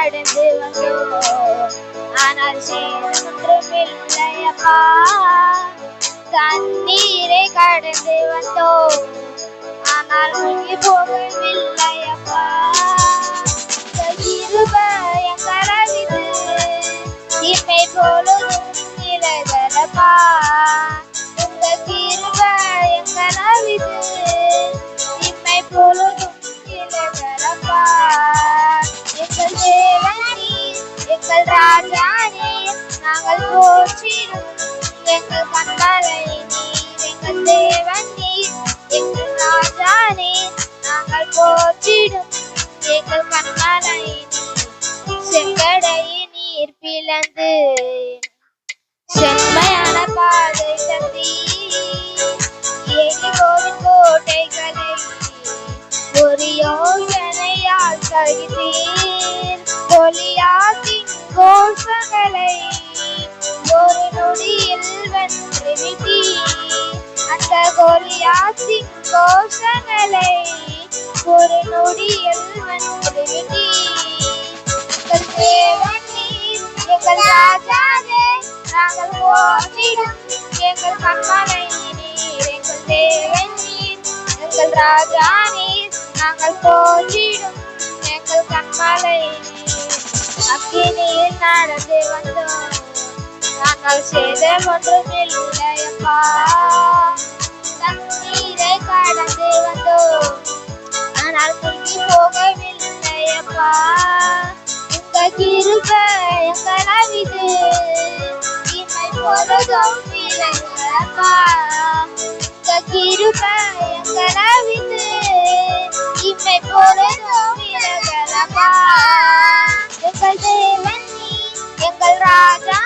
கடந்து வந்தோம், ஆனால் சேதம் ஒன்றுமில்லையப்பா. தண்ணீரை கடந்து வந்தோம், ஆனால் மூழ்கி போகவில்லையப்பா. கிருபை எங்களது இமை பொழுதும் நிலைகளப்பா. உங்க கிருபை எங்களது இமை பொழுதும் நிலைகளப்பா. எங்கள் தேவன் நீர், எங்கள் ராஜா நீர், நாங்கள் போற்றிடும் எங்கள் கண்மலை நீர். எங்கள் தேவன் நீர், எங்கள் ராஜா நீர், நாங்கள் போற்றிடும் எங்கள் கண்மலை நீர். செங்கடை நீர் பிளந்து செம்மையான பாதை தந்தீர். எரிகோவின் கோட்டைகளை ஒரு யோசனையால் கழித்தீர். கோலியாத்தின் கோஷங்களை ஒரு நொடியில் வென்று விட்டீர். அந்த கோலியாத்தின் கோஷங்களை ஒரு நொடியில் வென்று விட்டீர். எங்கள் தேவன் நீர், எங்கள் ராஜாவே, நாங்கள் போற்றிடும் எங்கள் கண்மலை நீர். எங்கள் தேவன் நீர், எங்கள் ராஜா நீர், நாங்கள் போற்றிடும் எங்கள் கண்மலை நீர். அக்கினியில் நடந்து வந்தோம், நாங்கள் சேதம் ஒன்றுமில்லையப்பா. தண்ணீரை கடந்து வந்தோம், ஆனால் மூழ்கி போகவில்லையப்பா. உங்க கிருபை எங்களது இமை பொழுதும் நிலைகளப்பா. உங்க கிருபை எங்களது இமை பொழுதும் நிலைகளப்பா. எங்கள் தேவன் நீர், எங்கள் ராஜா